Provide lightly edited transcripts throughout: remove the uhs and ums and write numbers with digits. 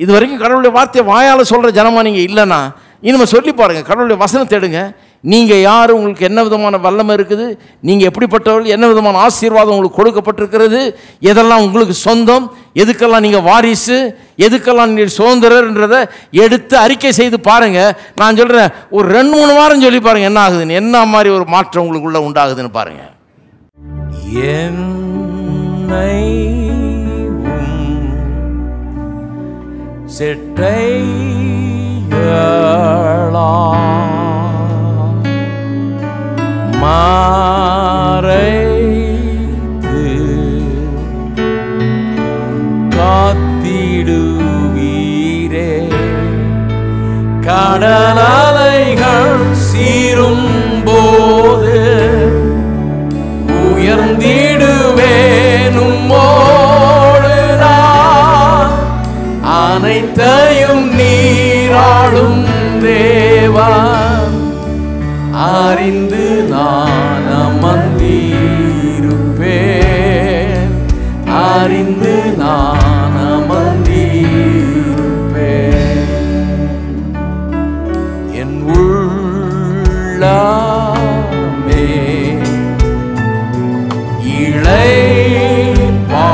இது வரைக்கும் கடவுளுடைய வார்த்தையை வாயால் சொல்கிற ஜனமாக நீங்கள் இல்லைன்னா இனிமேல் சொல்லி பாருங்கள். கடவுளுடைய வசனத்தை எடுங்க. நீங்கள் யார், உங்களுக்கு என்ன விதமான வல்லமை இருக்குது, நீங்கள் எப்படிப்பட்டவர்கள், என்ன விதமான ஆசீர்வாதம் உங்களுக்கு கொடுக்கப்பட்டிருக்கிறது, எதெல்லாம் உங்களுக்கு சொந்தம், எதுக்கெல்லாம் நீங்கள் வாரிசு, எதுக்கெல்லாம் நீங்கள் சுதந்திரன்றதை எடுத்து அறிக்கை செய்து பாருங்கள். நான் சொல்கிறேன், ஒரு 2-3 வாரம் சொல்லி பாருங்கள் என்ன ஆகுதுன்னு, என்ன மாதிரி ஒரு மாற்றம் உங்களுக்குள்ளே உண்டாகுதுன்னு பாருங்கள். மாரைத்து காத்திடுவீரே, கடலலைகள் சீரும் போது உயர்ந்திடுவேன் உம்மோடு நான், அனைத்தையும் நீராளும் தேவா, அறிந்து நான் அமர்ந்திருப்பேன், அறிந்து நான் அமர்ந்திருப்பேன். என் உள்ளமே இளைப்பாறு,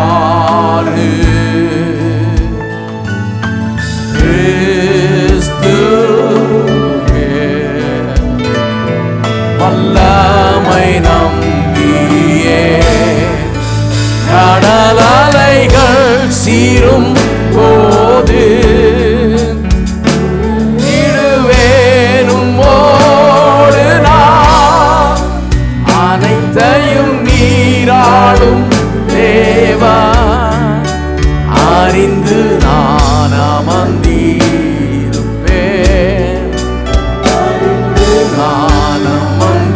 வல்லமை நம்பியே, கடலலைகள் சீரும் போது இடுவேனும் ஓடு நான், அனைத்தையும் நீராளும் தேவா, அறிந்து நான் அமர்ந்திருப்பேன், அறிந்து நான் அமர்ந்திருப்பேன்.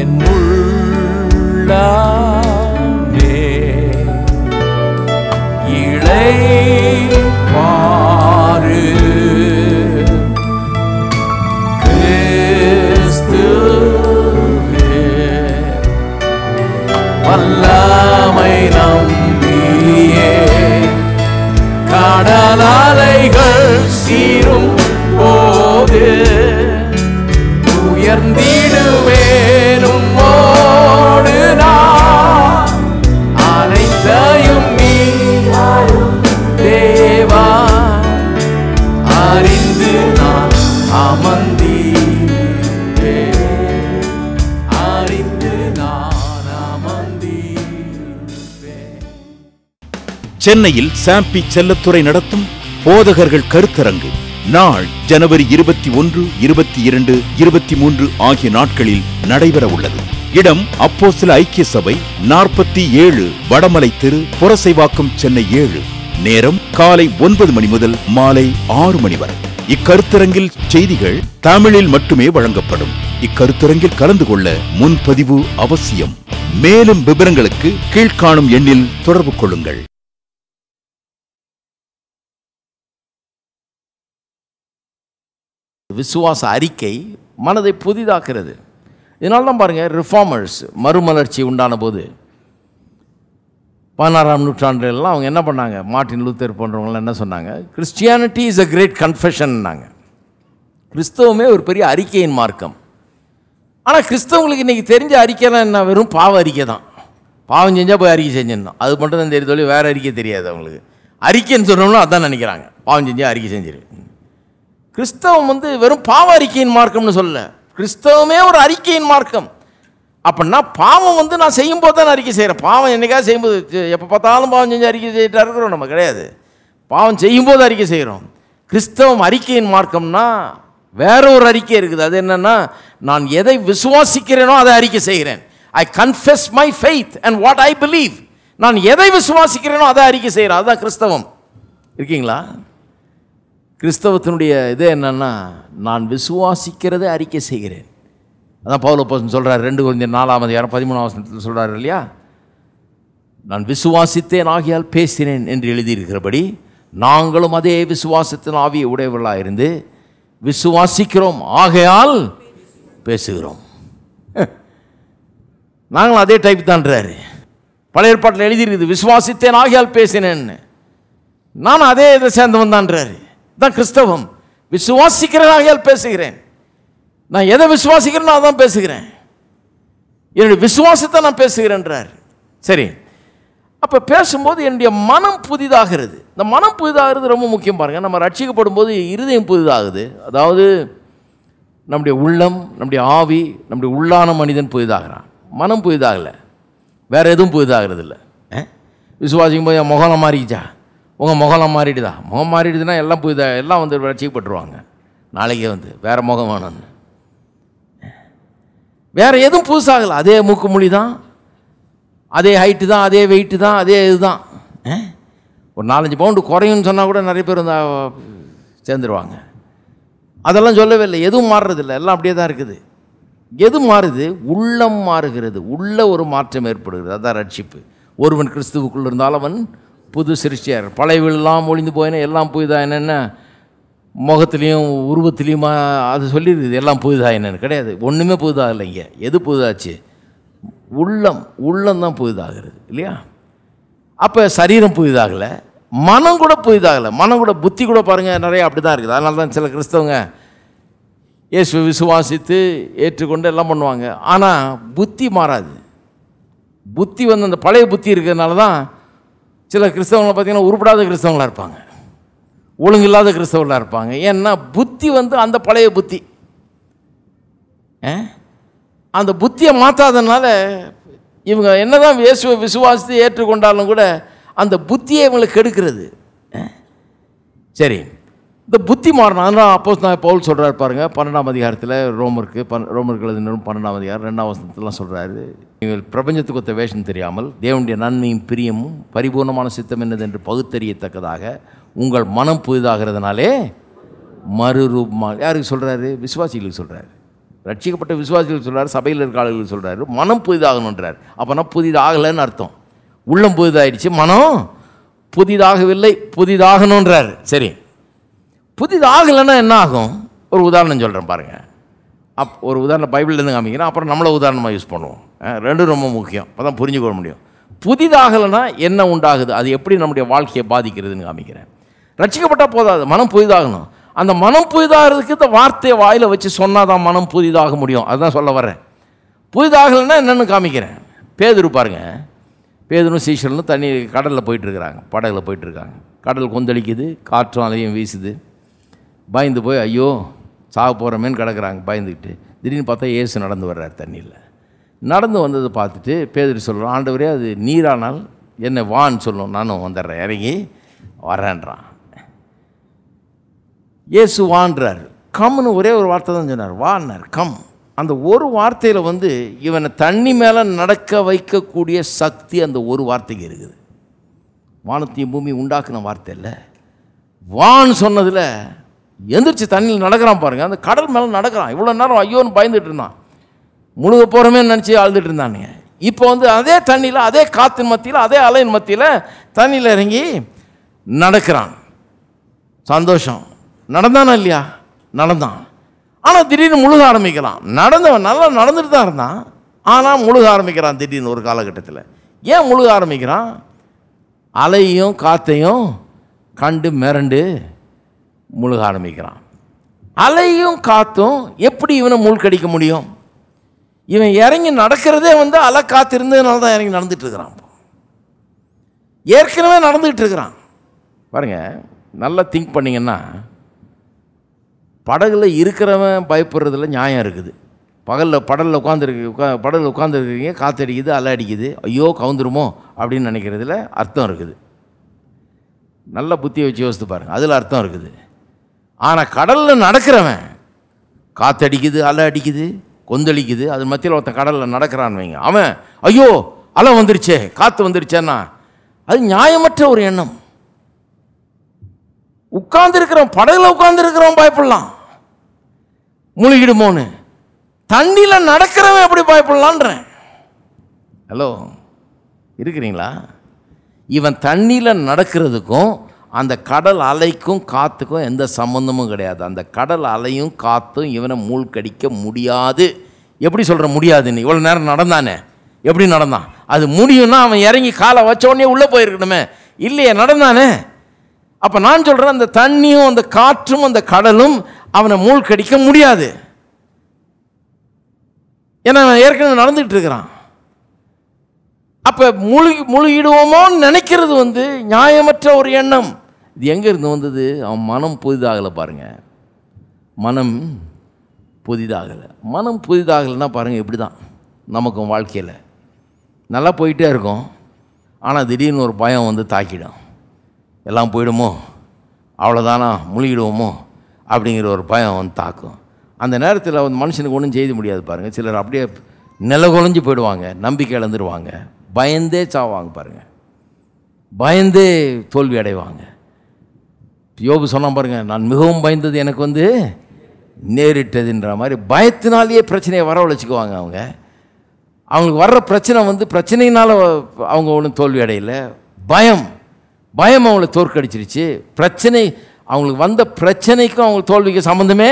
என் உள்ளமே இளைப்பாறு, கிறிஸ்துவே வல்லமை நம்பியே, கடலலைகள் சீரும் போது உயர்ந்திடுவேனும் ஓடு நான், அனைத்தையும் நீராளும் தேவா, அறிந்து நான் அமர்ந்திருப்பேன், அறிந்து நான் அமர்ந்திருப்பேன். சென்னையில் சாம்பி செல்லத்துறை நடத்தும் போதகர்கள் கருத்தரங்கு நாள் ஜனவரி 21, 22, 23 ஆகிய நாட்களில் நடைபெற உள்ளது. இடம் அப்போஸ்தல ஐக்கிய சபை 47 வடமலை தெரு, புரசைவாக்கம், சென்னை 7. நேரம் காலை 9 மணி முதல் மாலை 6 மணி வரை. இக்கருத்தரங்கில் செய்திகள் தமிழில் மட்டுமே வழங்கப்படும். இக்கருத்தரங்கில் கலந்து கொள்ள முன்பதிவு அவசியம். மேலும் விவரங்களுக்கு கீழ்காணும் எண்ணில் தொடர்பு கொள்ளுங்கள். விசுவாச அறிக்கை மனதை புதிதாக்குறது. இதனால தான் பாருங்கள், ரிஃபார்மர்ஸ் மறுமலர்ச்சி உண்டான போது 16ஆம் நூற்றாண்டுலாம் அவங்க என்ன பண்ணாங்க, மார்ட்டின் லூத்தர் போன்றவங்களாம் என்ன சொன்னாங்க, கிறிஸ்டியானிட்டி இஸ் அ கிரேட் கன்ஃபெஷன்னாங்க. கிறிஸ்தவமே ஒரு பெரிய அறிக்கையின் மார்க்கம். ஆனால் கிறிஸ்தவங்களுக்கு இன்றைக்கி தெரிஞ்ச அறிக்கைலாம் என்ன, வெறும் பாவ அறிக்கை தான். பாவம் செஞ்சால் போய் அறிக்கை செஞ்சிடணும், அது மட்டும் தான் தெரியுது, வேறு அறிக்கை தெரியாது அவங்களுக்கு. அறிக்கைன்னு சொன்னோம்னா அதான் நினைக்கிறாங்க, பாவம் செஞ்சால் அறிக்கை செஞ்சிரு. கிறிஸ்தவம் வெறும் பாவ அறிக்கையின் மார்க்கம்னு சொல்லல, கிறிஸ்தவமே ஒரு அறிக்கையின் மார்க்கம். அப்படின்னா பாவம் நான் செய்யும்போது தான் அறிக்கை செய்கிறேன். பாவம் என்னைக்காவது செய்யும்போது, எப்போ பார்த்தாலும் பாவம் செஞ்சு அறிக்கை செய்யிட்டா இருக்கிறோம் நம்ம கிடையாது. பாவம் செய்யும்போது அறிக்கை செய்கிறோம். கிறிஸ்தவம் அறிக்கையின் மார்க்கம்னா வேற ஒரு அறிக்கை இருக்குது. அது என்னன்னா, நான் எதை விசுவாசிக்கிறேனோ அதை அறிக்கை செய்கிறேன். I confess my faith and what I believe. நான் எதை விசுவாசிக்கிறேனோ அதை அறிக்கை செய்கிறேன். அதுதான் கிறிஸ்தவம். இருக்கீங்களா? கிறிஸ்தவத்தினுடைய இது என்னன்னா, நான் விசுவாசிக்கிறதை அறிக்கை செய்கிறேன். அதான் பவுல் அப்போஸ்தலன் சொல்கிறார், 2 கொரிந்தியர் 4:13 சொல்கிறார் இல்லையா, நான் விசுவாசித்தேன் ஆகியால் பேசினேன் என்று எழுதியிருக்கிறபடி நாங்களும் அதே விசுவாசத்தின் ஆவியை உடையவர்களாக இருந்து விசுவாசிக்கிறோம் ஆகையால் பேசுகிறோம். நாங்களும் அதே டைப் தான்றாரு. பழைய ஏற்பாட்டில் எழுதியிருக்குது, விசுவாசித்தேன் ஆகியால் பேசினேன்னு. நான் அதே இதை சேர்ந்தவன் தான்றாரு. தான் கிறிஸ்தவம். விசுவாசிக்கிறேன் ஆகியால் பேசுகிறேன். நான் எதை விசுவாசிக்கிறேன்னு அதான் பேசுகிறேன். என்னுடைய விசுவாசத்தை நான் பேசுகிறேன்றார். சரி, அப்போ பேசும்போது என்னுடைய மனம் புதிதாகிறது. இந்த மனம் புதிதாகிறது ரொம்ப முக்கியம். பாருங்கள், நம்ம ரட்சிக்கப்படும் போது இருதயம் புதிதாகுது. அதாவது நம்முடைய உள்ளம், நம்முடைய ஆவி, நம்முடைய உள்ளான மனிதன் புதிதாகிறான். மனம் புதிதாகலை, வேறு எதுவும் புதிதாகிறது இல்லை. விசுவாசிக்கும் போது என் முகலாம் மாறிச்சா, உங்கள் முகலாம் மாறிடுதா? முகம் மாறிடுதுன்னா எல்லாம் புதிதாக, எல்லாம் வந்து ரட்சிக்கப்பட்டுருவாங்க. நாளைக்கே வந்து வேறு முகம் வேணும்னு. வேறு எதுவும் புதுசாகலை. அதே மூக்கு மொழி தான், அதே ஹைட்டு தான், அதே வெயிட்டு தான், அதே இதுதான். ஒரு 4-5 பவுண்டு குறையும்னு சொன்னால் கூட நிறைய பேர் வந்து சேர்ந்துருவாங்க. அதெல்லாம் சொல்லவே இல்லை. எதுவும் மாறுறதில்லை, எல்லாம் அப்படியே தான் இருக்குது. எது மாறுது? உள்ளம் மாறுகிறது. உள்ள ஒரு மாற்றம் ஏற்படுகிறது. அதுதான் ரட்சிப்பு. ஒருவன் கிறிஸ்துவுக்குள் இருந்தால் அவன் புது சிருஷ்டியார். பழையவெல்லாம் ஒழிந்து போயினா எல்லாம் புதிதா. என்னென்ன முகத்துலேயும் உருவத்துலேயுமா அது சொல்லியிருக்குது. எல்லாம் புதிதா என்னென்னு கிடையாது. ஒன்றுமே புதிதாக இல்லை. இங்கே எது புதிதாச்சு? உள்ளம் தான் புதிதாகிறது இல்லையா? அப்போ சரீரம் புதிதாகலை, மனம் கூட புதிதாகலை. மனம் கூட, புத்தி கூட பாருங்கள் நிறைய அப்படி தான் இருக்குது. அதனால தான் சில கிறிஸ்தவங்க இயேசுவை விசுவாசித்து ஏற்றுக்கொண்டு எல்லாம் பண்ணுவாங்க. ஆனால் புத்தி மாறாது. புத்தி வந்து அந்த பழைய புத்தி இருக்கிறதுனால தான் சில கிறிஸ்தவங்களை பார்த்திங்கன்னா உருப்படாத கிறிஸ்தவங்களாக இருப்பாங்க, ஒழுங்கில்லாத கிறிஸ்தவர்களாக இருப்பாங்க. ஏன்னா புத்தி வந்து அந்த பழைய புத்தி. அந்த புத்தியை மாற்றாதனால இவங்க என்ன தான் இயேசுவை விசுவாசித்து ஏற்றுக்கொண்டாலும் கூட அந்த புத்தியை இவங்களுக்கு கெடுக்கிறது. சரி, இந்த புத்தி மாறணும். அதனால் அப்போஸ்தலனாகிய பவுல் சொல்கிறார் பாருங்கள், 12ஆம் அதிகாரத்தில் ரோமர்கள் 12ஆம் அதிகாரம் 2ஆம் வசனத்திலாம் சொல்கிறாரு, நீங்கள் பிரபஞ்சத்துக்கு ஒத்த வேஷம் தெரியாமல் தேவனுடைய நன்மையும் பிரியமும் பரிபூர்ணமான சித்தம் என்னது என்று பகுத்தறியத்தக்கதாக உங்கள் மனம் புதிதாகிறதுனாலே மறுரூபமாக. யாருக்கு சொல்கிறாரு? விசுவாசிகளுக்கு சொல்கிறாரு. ரட்சிக்கப்பட்ட விசுவாசிகளுக்கு சொல்கிறார், சபையில் இருக்கிற ஆளுகளுக்கு சொல்கிறாரு. மனம் புதிதாகணுன்றார். அப்போனா புதிதாகலைன்னு அர்த்தம். உள்ளம் புதிதாகிடுச்சு, மனம் புதிதாகவில்லை, புதிதாகணுன்றார். சரி, புதிதாகலைன்னா என்ன ஆகும்? ஒரு உதாரணம் சொல்கிறேன் பாருங்கள். ஒரு உதாரணம் பைபிள்லேருந்து காமிக்கிறேன், அப்புறம் நம்மளை உதாரணமாக யூஸ் பண்ணுவோம். ரெண்டும் ரொம்ப முக்கியம், அப்போ தான் புரிஞ்சுக்கொள்ள முடியும். புதிதாகலைன்னா என்ன உண்டாகுது, அது எப்படி நம்முடைய வாழ்க்கையை பாதிக்கிறதுன்னு காமிக்கிறேன். ரட்சிக்கப்பட்டால் போதாது, மனம் புதிதாகணும். அந்த மனம் புதிதாகிறதுக்கு இந்த வார்த்தையை வாயில் வச்சு சொன்னால் தான் மனம் புதிதாக முடியும். அதுதான் சொல்ல வரேன். புதிதாகலைன்னா என்னென்னு காமிக்கிறேன். பேதுரு பாருங்க, பேதுரும் சீஷலும் தண்ணி கடலில் போயிட்டுருக்குறாங்க, படகுல போயிட்டுருக்காங்க. கடல் கொந்தளிக்குது, காற்றும் அலையும் வீசுது. பயந்து போய் ஐயோ சாக போகிறமேன்னு கிடக்குறாங்க பயந்துக்கிட்டு. திடீர்னு பார்த்தா இயேசு நடந்து வர்றார் தண்ணியில். நடந்து வந்ததை பார்த்துட்டு பேதுரு சொல்கிறான், ஆண்டவரே அது நீரானால் என்ன வான்னு சொல்லணும், நானும் வந்துடுறேன், இறங்கி வரேன்றான். இயேசு வான்றார். கம்னு ஒரே ஒரு வார்த்தை தான் சொன்னார், வான்னார், கம். அந்த ஒரு வார்த்தையில் வந்து இவனை தண்ணி மேலே நடக்க வைக்கக்கூடிய சக்தி அந்த ஒரு வார்த்தைக்கு இருக்குது. வானத்தையும் பூமி உண்டாக்குன வார்த்தை இல்லை, வான்னு சொன்னதில் எந்திரிச்சு தண்ணியில் நடக்கிறான் பாருங்கள். அந்த கடல் மேலே நடக்கிறான். இவ்வளோ நேரம் ஐயோன்னு பயந்துட்டு இருந்தான், முழுக போகிறோமே நினச்சி அழுதுட்டு இருந்தானுங்க. இப்போ வந்து அதே தண்ணியில், அதே காற்றின் மத்தியில், அதே அலையின் மத்தியில் தண்ணியில் இறங்கி நடக்கிறான். சந்தோஷம். நடந்தானா இல்லையா? நடந்தான். ஆனால் திடீர்னு முழுக ஆரம்பிக்கிறான். நடந்தவன் நல்லா நடந்துட்டு தான் இருந்தான், ஆனால் முழுக ஆரம்பிக்கிறான் திடீர்னு ஒரு காலகட்டத்தில். ஏன் முழுக ஆரம்பிக்கிறான்? அலையும் காற்றையும் கண்டு மிரண்டு முழுக ஆரம்பிக்கிறான். அலையும் காற்றும் எப்படி இவனை மூழ்கடிக்க முடியும்? இவன் இறங்கி நடக்கிறதே வந்து அலை காற்று இருந்ததுனால தான் இறங்கி நடந்துட்டு இருக்கிறான். ஏற்கனவே நடந்துகிட்டு இருக்கிறான் பாருங்க. நல்லா திங்க் பண்ணிங்கன்னா, படகுல இருக்கிறவன் பயப்படுறதுல நியாயம் இருக்குது. படலில் உட்காந்துருக்கீங்க, காற்றடிக்குது, அலை அடிக்குது, ஐயோ கவுந்துருமோ அப்படின்னு நினைக்கிறதுல அர்த்தம் இருக்குது. நல்ல புத்தியை வச்சு யோசித்து பாருங்கள், அதில் அர்த்தம் இருக்குது. ஆனால் கடலில் நடக்கிறவன் காற்றடிக்குது, அலை அடிக்குது, கொந்தளிக்குது, அது மத்தியில் ஒருத்தன் கடலில் நடக்கிறான்னு வைங்க, அவன் ஐயோ அலை வந்துருச்சே, காற்று வந்துருச்சேன்னா அது நியாயமற்ற ஒரு எண்ணம். உட்கார்ந்துருக்கிறவன், படகுல உட்கார்ந்துருக்கிறவன் பயப்படலாம், முழுகிடுமோன்னு. தண்ணியில் நடக்கிறவன் எப்படி பயப்படலான்றேன். ஹலோ, இருக்கிறீங்களா? இவன் தண்ணியில் நடக்கிறதுக்கும் அந்த கடல் அலைக்கும் காற்றுக்கும் எந்த சம்பந்தமும் கிடையாது. அந்த கடல் அலையும் காற்றும் இவனை மூழ்கடிக்க முடியாது. எப்படி சொல்கிற முடியாதுன்னு? இவ்வளோ நேரம் நடந்தானே, எப்படி நடந்தான்? அது முடியும்னா அவன் இறங்கி காலை வச்ச உடனே உள்ளே போயிருக்கணுமே, இல்லையே, நடந்தானே. அப்போ நான் சொல்கிறேன், அந்த தண்ணியும் அந்த காற்றும் அந்த கடலும் அவனை மூழ்கடிக்க முடியாது. ஏன்னா அவன் ஏற்கனவே நடந்துகிட்டு இருக்கிறான். அப்போ முழுகிடுவோமோன்னு நினைக்கிறது நியாயமற்ற ஒரு எண்ணம். இது எங்கே இருந்து வந்தது? அவன் மனம் புதிதாகலை பாருங்க. மனம் புதிதாகலை. மனம் புதிதாகலைன்னா பாருங்கள், இப்படி தான் நமக்கும் வாழ்க்கையில் நல்லா போயிட்டே இருக்கும். ஆனால் திடீர்னு ஒரு பயம் தாக்கிடும். எல்லாம் போயிடுமோ, அவ்வளோதானா, முழுகிடுவோமோ அப்படிங்கிற ஒரு பயம் தாக்கும். அந்த நேரத்தில் மனுஷனுக்கு ஒன்றும் செய்ய முடியாது பாருங்கள். சிலர் அப்படியே நிலகுலைஞ்சு போயிடுவாங்க, நம்பிக்கை இழந்துருவாங்க, பயந்தே சாவாங்க பாருங்கள், பயந்தே தோல்வி அடைவாங்க. யோபு சொன்னான் பாருங்கள், நான் மிகவும் பயந்தது எனக்கு நேரிட்டதுன்ற மாதிரி பயத்தினாலேயே பிரச்சனையை வரவழைச்சிக்குவாங்க. அவங்களுக்கு வர்ற பிரச்சனை பிரச்சனையினால் அவங்க ஒன்றும் தோல்வி அடையலை. பயம் அவங்கள தோற்கடிச்சிருச்சு. பிரச்சனை அவங்களுக்கு வந்த பிரச்சனைக்கும் அவங்களுக்கு தோல்விக்கு சம்மந்தமே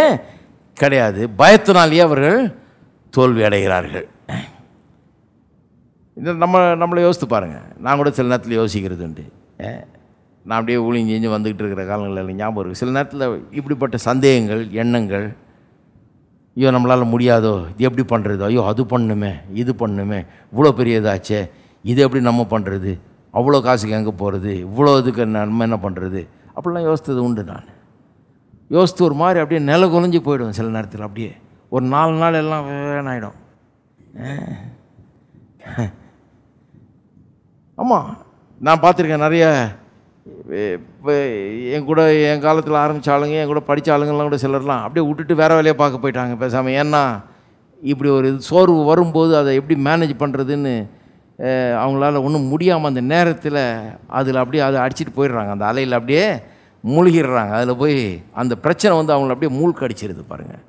கிடையாது. பயத்தினாலேயே அவர்கள் தோல்வி அடைகிறார்கள். இந்த நம்மளை யோசித்து பாருங்கள். நான் கூட சில நேரத்தில் யோசிக்கிறது உண்டு. நான் அப்படியே ஊழிஞ்சு வந்துக்கிட்டு இருக்கிற காலங்களில் ஞாபகம் இருக்குது. சில நேரத்தில் இப்படிப்பட்ட சந்தேகங்கள், எண்ணங்கள், ஐயோ நம்மளால் முடியாதோ, இது எப்படி பண்ணுறது, ஐயோ அது பண்ணுமே, இது பண்ணுமே, இவ்வளோ பெரிய இதாச்சே, இது எப்படி நம்ம பண்ணுறது, அவ்வளோ காசுக்கு எங்கே போகிறது, இவ்வளோ இதுக்கு நம்ம என்ன பண்ணுறது, அப்படிலாம் யோசித்தது உண்டு. நான் யோசித்து ஒரு மாதிரி அப்படியே நில குலைஞ்சி போயிடுவேன். சில நேரத்தில் அப்படியே ஒரு 4 நாள் எல்லாம் வேணாயிடும். ஆமாம், நான் பார்த்துருக்கேன் நிறைய என் காலத்தில் ஆரம்பித்த ஆளுங்க, என் கூட படித்த ஆளுங்கள்லாம் கூட சிலர்லாம் அப்படியே விட்டுட்டு வேறு வேலையை பார்க்க போயிட்டாங்க பேசாமல். ஏன்னா இப்படி ஒரு சோர்வு வரும்போது அதை எப்படி மேனேஜ் பண்ணுறதுன்னு அவங்களால ஒன்றும் முடியாமல் அந்த நேரத்தில் அதில் அப்படியே அதை அடிச்சுட்டு போயிடுறாங்க. அந்த அலையில் அப்படியே மூழ்கிடுறாங்க. அதில் போய் அந்த பிரச்சனை அவங்கள அப்படியே மூழ்கடிச்சிருது பாருங்கள்.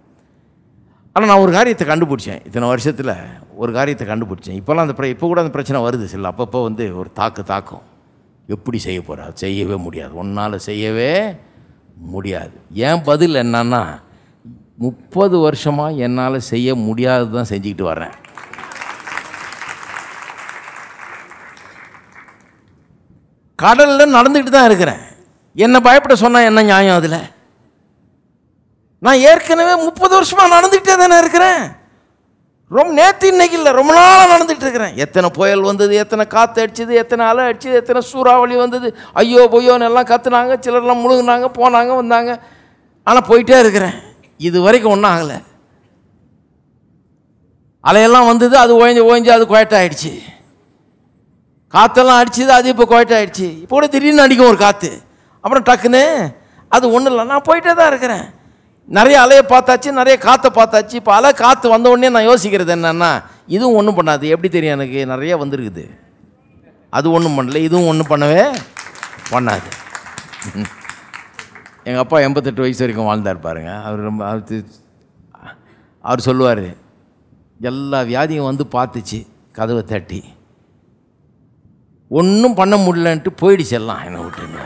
ஆனால் நான் ஒரு காரியத்தை கண்டுபிடிச்சேன், இத்தனை வருஷத்தில் ஒரு காரியத்தை கண்டுபிடிச்சேன். இப்போல்லாம் இப்போ கூட அந்த பிரச்சனை வருது சில. அப்பப்போ ஒரு தாக்கும். எப்படி செய்ய போகிறா? செய்யவே முடியாது, ஒன்றால் செய்யவே முடியாது. ஏன் பதில் என்னன்னா, 30 வருஷமாக என்னால் செய்ய முடியாது தான் செஞ்சுக்கிட்டு வர்றேன். கடலில் நடந்துக்கிட்டு தான் இருக்கிறேன். என்னை பயப்பட சொன்னால் என்ன நியாயம்? அதில் நான் ஏற்கனவே 30 வருஷமாக நடந்துக்கிட்டே தானே இருக்கிறேன். ரொம்ப நேற்று இன்னைக்கு இல்லை, ரொம்ப நாளாக நடந்துகிட்டு இருக்கிறேன். எத்தனை புயல் வந்தது, எத்தனை காற்று அடிச்சது, எத்தனை அலை அடிச்சது, எத்தனை சூறாவளி வந்தது, ஐயோ பொய்யோன்னு எல்லாம் கற்றுனாங்க, சிலர்லாம் முழுகுனாங்க, போனாங்க, வந்தாங்க. ஆனால் போயிட்டே இருக்கிறேன். இது வரைக்கும் ஒன்றும் ஆகலை. அலையெல்லாம் வந்தது, அது ஓய்ஞ்சு அது குவாய்ட்டாகிடுச்சு. காற்றெல்லாம் அடிச்சது, அது இப்போ குவாய்ட்டாகிடுச்சு. இப்போ கூட திடீர்னு அடிக்கும் ஒரு காற்று, அப்புறம் டக்குன்னு அது ஒன்றும் இல்லை. நான் போயிட்டே தான் இருக்கிறேன். நிறைய அலையை பார்த்தாச்சு, நிறைய காற்றை பார்த்தாச்சு. இப்போ அலை காற்று வந்த உடனே நான் யோசிக்கிறது என்னென்னா, இதுவும் ஒன்றும் பண்ணாது. எப்படி தெரியும் எனக்கு? நிறைய வந்துருக்குது. அது ஒன்றும் பண்ணல, இதுவும் ஒன்றும் பண்ணவே பண்ணாது. எங்கள் அப்பா 88 வயசு வரைக்கும் வாழ்ந்தார் பாருங்க. அவர் சொல்லுவார், எல்லா வியாதியும் பார்த்துச்சு கதவை தட்டி, ஒன்றும் பண்ண முடியலன்ட்டு போயிடுச்சு எல்லாம் என்னை விட்டுங்க.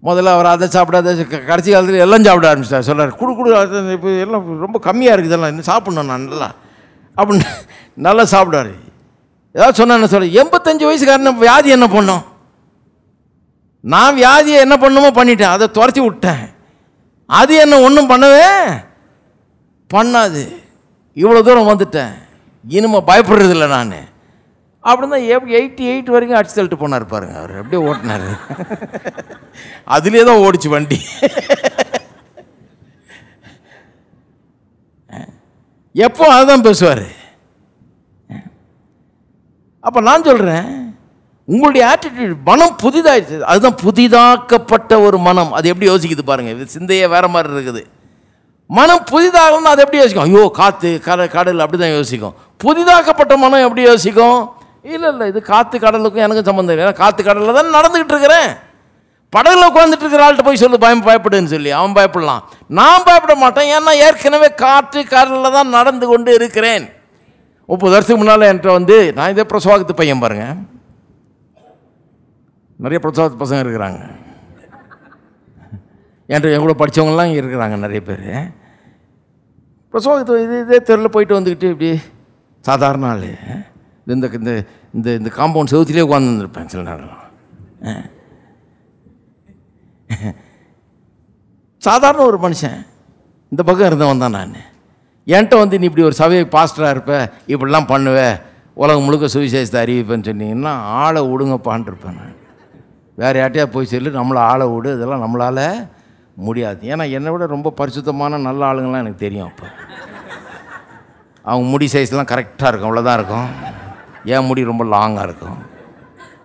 முதல்ல அவர் அதை சாப்பிடாத, கடைசி காலத்தில் எல்லாம் சாப்பிட ஆரம்பிச்சிட்டார். சொல்கிறார், குடு இப்போ எல்லாம் ரொம்ப கம்மியாக இருக்குது, இதெல்லாம் இன்னும் சாப்பிட்ணும் நான் நல்லா அப்படின்னு நல்லா சாப்பிடாரு. ஏதாவது சொன்ன என்ன சொல்ல, 85 வயசுக்காரன் வியாதி என்ன பண்ணோம்? நான் வியாதியை என்ன பண்ணுமோ பண்ணிட்டேன், அதை துரத்தி விட்டேன். அது என்ன ஒன்றும் பண்ணவே பண்ணாது. இவ்வளோ தூரம் வந்துட்டேன், இனிமே பயப்படுறதில்லை நான் அப்படின்னு தான் 88 வரைக்கும் அடிச்சு தள்ளிட்டு போனார் பாருங்க. அவர் அப்படியே ஓட்டினார். அதுலேயே தான் ஓடிச்சு வண்டி. எப்போ அதுதான் பேசுவார். அப்போ நான் சொல்கிறேன், உங்களுடைய ஆட்டிடியூட், மனம் புதிதாகிடுச்சு. அதுதான் புதிதாக்கப்பட்ட ஒரு மனம். அது எப்படி யோசிக்குது பாருங்கள். இது சிந்தையே வேறு மாதிரி இருக்குது. மனம் புதிதாகணும்னா அது எப்படி யோசிக்கும்? ஐயோ காற்று கடல் அப்படி தான் யோசிக்கும். புதிதாக்கப்பட்ட மனம் எப்படி யோசிக்கும்? இல்லை இது காற்று கடலுக்கும் எனக்கும் சம்மந்தம் இல்லை. ஏன்னா காற்று கடலில் தான் நடந்துக்கிட்டு இருக்கிறேன். படகுல உட்காந்துட்டு இருக்கிற ஆள்கிட்ட போய் சொல்லு பயப்படுன்னு சொல்லி, அவன் பயப்படலாம், நான் பயப்பட மாட்டேன். ஏன்னா ஏற்கனவே காற்று கடலில் தான் நடந்து கொண்டு இருக்கிறேன். 30 வருஷத்துக்கு முன்னால் என்கிட்ட நான் இதே பிரசவாகத்து பையன் பாருங்க, நிறைய பிரசவாகத்து பசங்க இருக்கிறாங்க என் கூட படித்தவங்களாம் இங்கே இருக்கிறாங்க நிறைய பேர். பிரசவத்தை இதே தெருவில் போயிட்டு வந்துக்கிட்டு இப்படி சாதாரண ஆள் இந்த இந்த இந்த இந்த காம்பவுண்ட் செவுத்திலே உட்காந்து வந்துருப்பேன் சில நேரம். சாதாரண ஒரு மனுஷன் இந்த பக்கம் இருந்தவன் தான் நான். என்கிட்ட வந்து நீ இப்படி ஒரு சபையை பாஸ்டராக இருப்ப, இப்படிலாம் பண்ணுவேன், உலகம் முழுக்க சுவிசேஷத்தை அறிவிப்பேன்னு சொன்னீங்கன்னா ஆளை விடுங்கப்பான் இருப்பேன் நான். வேறு யார்ட்டையா போய் சொல்லி நம்மளை ஆளை விடு, இதெல்லாம் நம்மளால் முடியாது. ஏன்னா என்னை விட ரொம்ப பரிசுத்தமான நல்ல ஆளுங்கள்லாம் எனக்கு தெரியும். அப்போ அவங்க முடி சைஸ்லாம் கரெக்டாக இருக்கும், அவ்வளோதான் இருக்கும். என் முடி ரொம்ப லாங்காக இருக்கும்.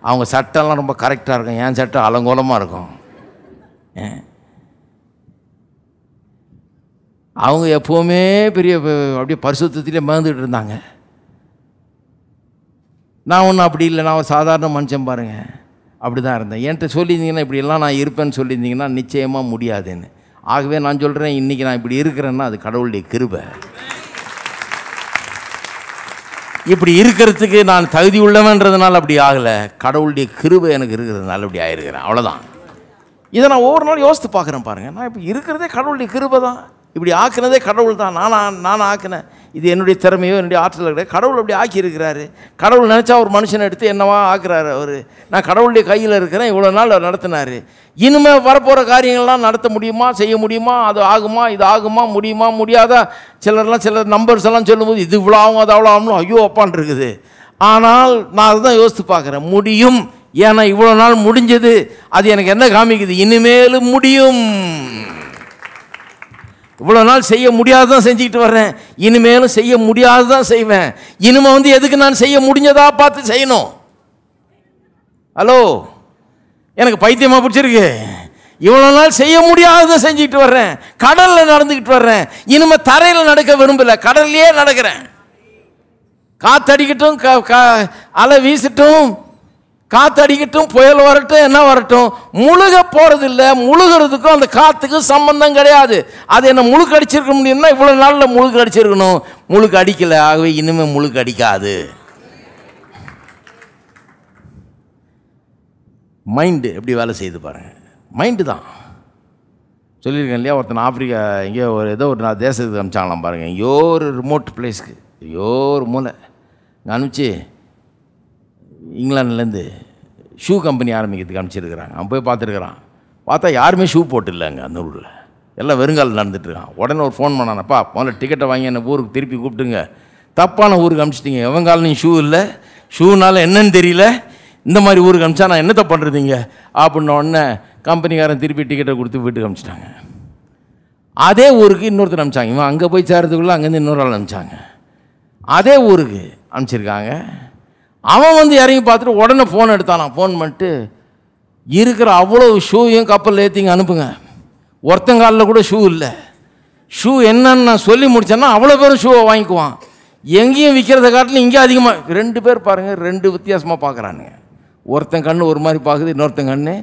அவங்க சட்டெல்லாம் ரொம்ப கரெக்டாக இருக்கும், என் சட்டை அலங்கோலமாக இருக்கும். அவங்க எப்போவுமே பெரிய அப்படியே பரிசுத்திலே மறந்துக்கிட்டு இருந்தாங்க. நான் ஒன்றும் அப்படி இல்லை, நான் ஒரு சாதாரண மனுஷன் பாருங்கள், அப்படி தான் இருந்தேன். என்கிட்ட சொல்லியிருந்தீங்கன்னா இப்படியெல்லாம் நான் இருப்பேன்னு சொல்லியிருந்தீங்கன்னா நிச்சயமாக முடியாதுன்னு. ஆகவே நான் சொல்கிறேன், இன்றைக்கி நான் இப்படி இருக்கிறேன்னா அது கடவுளுடைய கிருபை. இப்படி இருக்கிறதுக்கு நான் தகுதி உள்ளவன்றதுனால அப்படி ஆகலை, கடவுளுடைய கிருபை எனக்கு இருக்கிறதுனால அப்படி ஆகிருக்கிறேன், அவ்வளோதான். இதை நான் ஒவ்வொரு நாள் யோசித்து பார்க்குறேன் பாருங்கள். நான் இப்போ இருக்கிறதே கடவுளுடைய கிருபை தான். இப்படி ஆக்குனதே கடவுள் தான். நான் ஆக்கினேன். இது என்னுடைய திறமையோ என்னுடைய ஆற்றல் கிடையாது, கடவுள் அப்படி ஆக்கியிருக்கிறாரு. கடவுள் நினச்சா ஒரு மனுஷனை எடுத்து என்னவா ஆக்குறாரு அவர். நான் கடவுளுடைய கையில் இருக்கிறேன், இவ்வளோ நாள் அவர் நடத்தினார். இனிமேல் வரப்போகிற காரியங்கள்லாம் நடத்த முடியுமா, செய்ய முடியுமா, அது ஆகுமா, இது ஆகுமா, முடியுமா, முடியாதா? சிலர் நம்பர்ஸ் எல்லாம் சொல்லும்போது இது இவ்வளோ ஆகும், அது அவ்வளோ ஆகணும், ஐயோ அப்பான் இருக்குது. ஆனால் நான் அதுதான் யோசித்து பார்க்குறேன், முடியும். ஏன்னா இவ்வளோ நாள் முடிஞ்சது, அது எனக்கு என்ன காமிக்குது, இனிமேலும் முடியும். இவ்வளோ நாள் செய்ய முடியாதுதான் செஞ்சுக்கிட்டு வர்றேன், இனிமேலும் செய்ய முடியாதுதான் செய்வேன். இனிமேல் வந்து எதுக்கு நான் செய்ய முடிஞ்சதா பார்த்து செய்யணும். ஹலோ, எனக்கு பைத்தியமாக பிடிச்சிருக்கு. இவ்வளோ நாள் செய்ய முடியாததான் செஞ்சுக்கிட்டு வர்றேன், கடலில் நடந்துக்கிட்டு வர்றேன். இனிமேல் தரையில் நடக்க விரும்பலை, கடல்லையே நடக்கிறேன். காற்றடிக்கட்டும், அலை வீசட்டும், காற்றடிக்கட்டும், புயல் வரட்டும், என்ன வரட்டும், முழுக போகிறதில்லை. முழுகிறதுக்கும் அந்த காற்றுக்கும் சம்பந்தம் கிடையாது. அது என்ன முழுக்க அடிச்சிருக்க முடியும்னா இவ்வளோ நாளில் முழுக்க அடிச்சிருக்கணும், முழுக்க அடிக்கலை. ஆகவே இனிமேல் முழுக்க அடிக்காது. மைண்டு எப்படி வேலை செய்து பாருங்கள். மைண்டு தான் சொல்லியிருக்கேன் இல்லையா. ஒருத்தன் ஆப்பிரிக்கா எங்கேயோ ஏதோ ஒரு தேசத்துக்கு அனுப்பிச்சாங்களாம் பாருங்கள். எங்கேயோ ஒரு ரிமோட் பிளேஸ்க்கு, ஐயோ ஒரு மூலை இங்கே அனுப்பிச்சு இங்கிலாந்துலேருந்து ஷூ கம்பெனி ஆரம்பிக்கிறதுக்கு அனுப்பிச்சிருக்கிறாங்க. அவன் போய் பார்த்துருக்குறான். பார்த்தா யாருமே ஷூ போட்டு இல்லைங்க அந்த ஊரில், எல்லாம் வெறுங்கால் நடந்துட்டுருக்கான். உடனே ஒரு ஃபோன் பண்ணானப்பா, முதல்ல டிக்கெட்டை வாங்கி என்னை ஊருக்கு திருப்பி கூப்பிட்டுங்க, தப்பான ஊருக்கு அனுப்பிச்சிட்டிங்க, எவங்காலையும் ஷூ இல்லை, ஷூனால என்னன்னு தெரியல, இந்த மாதிரி ஊருக்கு அனுப்பிச்சா நான் என்னத்தை பண்ணுறதுங்க அப்படின்ன உடனே கம்பெனிக்காரன் திருப்பி டிக்கெட்டை கொடுத்து வீட்டுக்கு அனுப்பிச்சிட்டாங்க. அதே ஊருக்கு இன்னொருத்தர் அனுப்பிச்சாங்க. இவன் அங்கே போய் சேர்றதுக்குள்ளே அங்கேருந்து இன்னொரு ஆள் அனுப்பிச்சாங்க. அதே ஊருக்கு அனுப்பிச்சிருக்காங்க. அவன் வந்து இறங்கி பார்த்துட்டு உடனே ஃபோன் எடுத்தானான். ஃபோன் பண்ணிட்டு இருக்கிற அவ்வளோ ஷூவையும் கப்பலில் ஏற்றிங்க அனுப்புங்க. ஒருத்தங்காலில் கூட ஷூ இல்லை. ஷூ என்னன்னு நான் சொல்லி முடித்தேன்னா அவ்வளோ பேரும் ஷூவை வாங்கிக்குவான். எங்கேயும் விற்கிறத காட்டிலும் இங்கே அதிகமாக. 2 பேர் பாருங்கள், 2 வித்தியாசமாக பார்க்குறானுங்க. ஒருத்தன் கண்ணு ஒரு மாதிரி பார்க்குது, இன்னொருத்தன் கண்ணு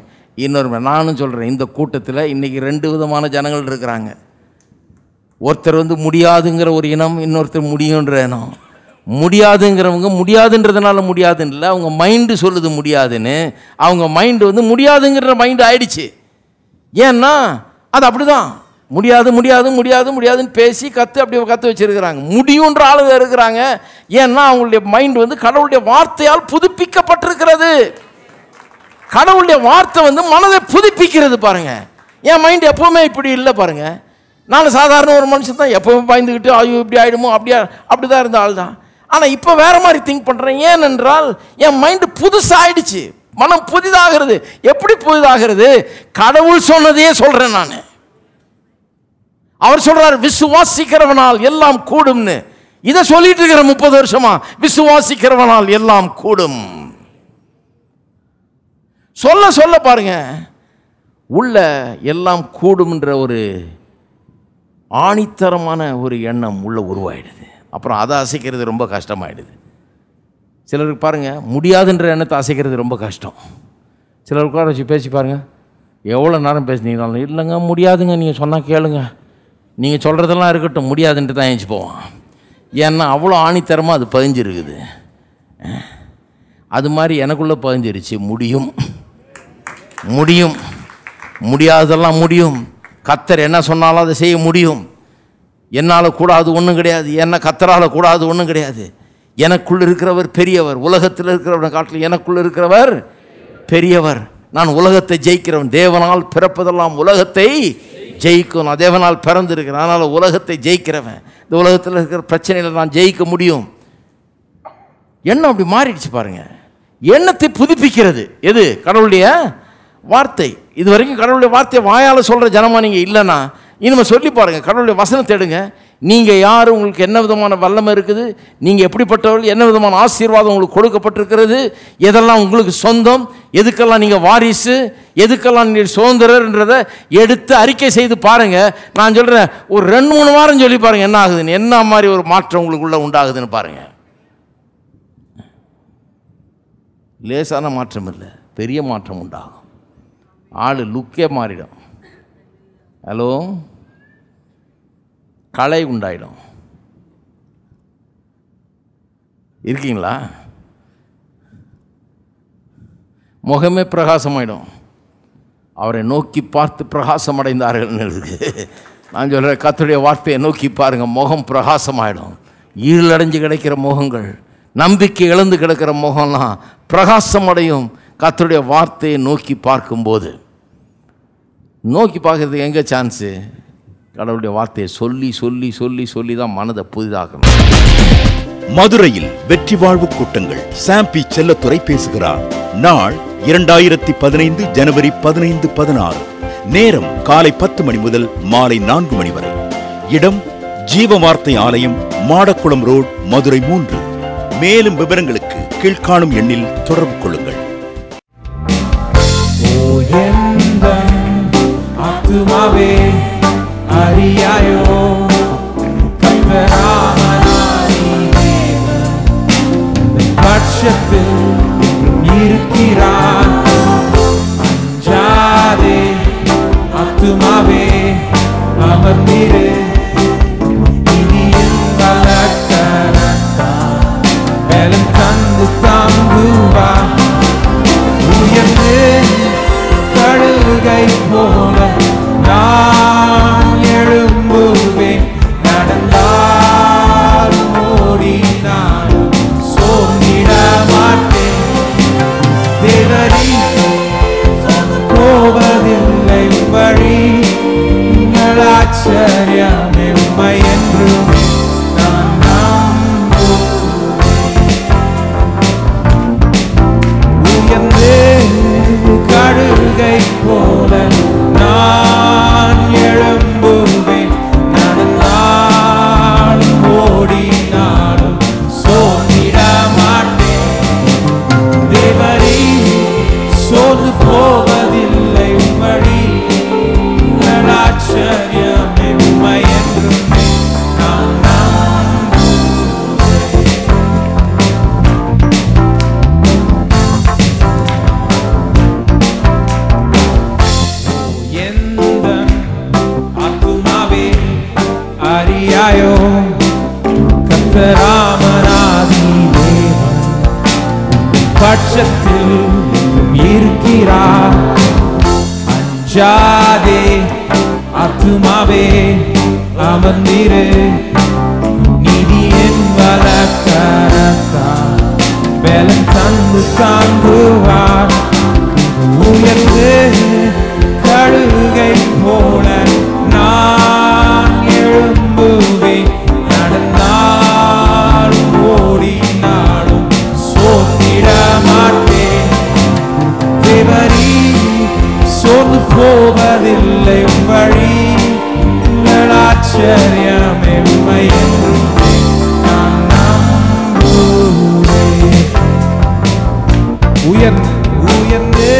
இன்னொரு மாதிரி. நானும் சொல்கிறேன், இந்த கூட்டத்தில் இன்றைக்கி 2 விதமான ஜனங்கள் இருக்கிறாங்க. ஒருத்தர் வந்து முடியாதுங்கிற ஒரு இனம், இன்னொருத்தர் முடியுன்ற இனம். முடியாதுங்கிறவங்க முடியாதுன்றதுனால முடியாதுன்னு இல்லை, அவங்க மைண்டு சொல்லுது முடியாதுன்னு. அவங்க மைண்டு வந்து முடியாதுங்கிற மைண்டு ஆயிடுச்சு. ஏன்னா அது அப்படி தான், முடியாது முடியாது முடியாது முடியாதுன்னு பேசி அப்படியே கற்று வச்சுருக்கிறாங்க. முடியுன்ற ஆளுங்க இருக்கிறாங்க. ஏன்னா அவங்களுடைய மைண்டு வந்து கடவுளுடைய வார்த்தையால் புதுப்பிக்கப்பட்டிருக்கிறது. கடவுளுடைய வார்த்தை வந்து மனதை புதுப்பிக்கிறது. பாருங்க, என் மைண்டு எப்பவுமே இப்படி இல்லை. பாருங்க, நான் சாதாரண ஒரு மனுஷன் தான், எப்பவுமே பயந்துக்கிட்டு ஐயோ இப்படி ஆகிடுமோ அப்படிதான் இருந்த ஆள் தான். ஆனால் இப்போ வேற மாதிரி திங்க் பண்ணுறேன். ஏனென்றால் என் மைண்டு புதுசாகிடுச்சு, மனம் புதிதாகிறது. எப்படி புதிதாகிறது? கடவுள் சொன்னதையே சொல்கிறேன் நான். அவர் சொல்றார், விசுவாசிக்கிறவனால் எல்லாம் கூடும்னு. இதை சொல்லிட்டு இருக்கிற 30 வருஷமா, விசுவாசிக்கிறவனால் எல்லாம் கூடும். சொல்ல பாருங்க, உள்ள எல்லாம் கூடும்ன்ற ஒரு ஆணித்தரமான ஒரு எண்ணம் உள்ள உருவாயிடுது. அப்புறம் அதை அசைக்கிறது ரொம்ப கஷ்டமாயிடுது. சிலருக்கு பாருங்கள், முடியாதுன்ற எண்ணத்தை அசைக்கிறது ரொம்ப கஷ்டம். சிலருக்கு கூட வச்சு பேசி பாருங்கள், எவ்வளோ நேரம் பேசுனீங்கனாலும் இல்லைங்க முடியாதுங்க, நீங்கள் சொன்னால் கேளுங்க, நீங்கள் சொல்கிறதெல்லாம் இருக்கட்டும், முடியாதுன்ட்டு தான் ஏஞ்சி போவான். ஏன்னா அவ்வளோ ஆணித்தரமாக அது பதிஞ்சிருக்குது. அது மாதிரி எனக்குள்ளே பதிஞ்சிருச்சு. முடியும், முடியாததெல்லாம் முடியும். கர்த்தர் என்ன சொன்னாலும் அதை செய்ய முடியும். என்னால் கூடாது ஒன்றும் கிடையாது, என்ன கத்தரால் கூடாது ஒன்றும் கிடையாது. எனக்குள் இருக்கிறவர் பெரியவர், உலகத்தில் இருக்கிறவனை காட்டில் எனக்குள் இருக்கிறவர் பெரியவர். நான் உலகத்தை ஜெயிக்கிறவன். தேவனால் பிறப்பதெல்லாம் உலகத்தை ஜெயிக்கும். நான் தேவனால் பிறந்திருக்கிறேன், அதனால் உலகத்தை ஜெயிக்கிறவன். இந்த உலகத்தில் இருக்கிற பிரச்சனையில் நான் ஜெயிக்க முடியும். எண்ணம் அப்படி மாறிடுச்சு பாருங்க. எண்ணத்தை புதுப்பிக்கிறது எது? கடவுளுடைய வார்த்தை. இது வரைக்கும் கடவுளுடைய வார்த்தையை வாயால் சொல்கிற ஜனமாக நீங்கள் இல்லைன்னா இனிமேல் சொல்லி பாருங்கள். கடவுளுடைய வசனத்தை எடுங்க. நீங்கள் யார், உங்களுக்கு என்ன விதமான வல்லமை இருக்குது, நீங்கள் எப்படிப்பட்டவர்கள், என்ன விதமான ஆசீர்வாதம் உங்களுக்கு கொடுக்கப்பட்டிருக்கிறது, எதெல்லாம் உங்களுக்கு சொந்தம், எதுக்கெல்லாம் நீங்கள் வாரிசு, எதுக்கெல்லாம் நீங்கள் சுதந்திரன்றதை எடுத்து அறிக்கை செய்து பாருங்கள். நான் சொல்கிறேன், ஒரு 2-3 வாரம் சொல்லி பாருங்கள் என்ன ஆகுதுன்னு, என்ன மாதிரி ஒரு மாற்றம் உங்களுக்குள்ளே உண்டாகுதுன்னு பாருங்கள். லேசான மாற்றம் இல்லை, பெரிய மாற்றம் உண்டாகும். ஆள் லுக்கே மாறிடும். ஹலோ, கலை உண்டாயிடும். இருக்கீங்களா? முகமே பிரகாசமாயிடும். அவரை நோக்கி பார்த்து பிரகாசம் அடைந்தார்கள் இருக்கு. நான் சொல்கிறேன், கர்த்தருடைய வார்த்தையை நோக்கி பாருங்கள், முகம் பிரகாசமாயிடும். ஈரலடைஞ்சு கிடைக்கிற முகங்கள், நம்பிக்கை இழந்து கிடக்கிற முகம்லாம் பிரகாசம் அடையும். கர்த்தருடைய வார்த்தையை நோக்கி பார்க்கும்போது. நோக்கி பார்க்கறதுக்கு எங்கே சான்ஸு? கடவுளுடைய வார்த்தையை சொல்லி சொல்லி சொல்லி சொல்லி தான் மனதை புதிதாக்கணும். மதுரையில் வெற்றி வாழ்வு கூட்டங்கள். சாம்பி செல்லத்துறை பேசுகிறார். நாள் 2015 ஜனவரி 15-16. நேரம் காலை 10 மணி முதல் மாலை 4 மணி வரை. இடம் ஜீவ வார்த்தை ஆலயம், மாடக்குளம் ரோட், மதுரை 3. மேலும் விவரங்களுக்கு கீழ்காணும் எண்ணில் தொடர்பு கொள்ளுங்கள். ஆத்துமாவே அறியாயோ கர்த்தராமனாதி தேவன் பட்சத்தில் இருக்கிறார். அஞ்சாதே ஆத்துமாவே அமர்ந்திரு, இனியும் வளர்க்கரத்தான் பலம் தந்து தாங்குவார். உயர்ந்து கழுகை போல நான் எழும்புவேன். நடந்தாலும் ஓடினாலும் சோர்ந்திட மாட்டேன். தேவரீ போவதில்லை வழி, ஆச்சரியம் உம்மை என்றும் நான் நம்புவேன். உயர்ந்து கழுகை போல நான் எழும்புவேன். நடந்தாலும் ஓடினாலும் சோர்ந்திட மாட்டேன். தேவரீ சோர்ந்து போவதில்லை வழி, ஆச்சரியம் உம்மை என்றும் நான் நம்புவேன். அறியாயோ கர்த்தராமனாதி தேவன் பட்சத்தில் இருக்கிறார். அஞ்சாதே ஆத்துமாவே அமர்ந்திரு, நீதியின் வலக்கரத்தால் பலம் தந்து தாங்குவார். உயர்ந்து கழுகை போல நான் எழும்புவேன். நடந்தாலும் ஓடினாலும் சோர்ந்திட மாட்டேன். தேவரீ சோர்ந்து போவதில்லை வழி, ஆச்சரியம் உம்மை என்றும் நான் நம்புவேன். உயர்ந்து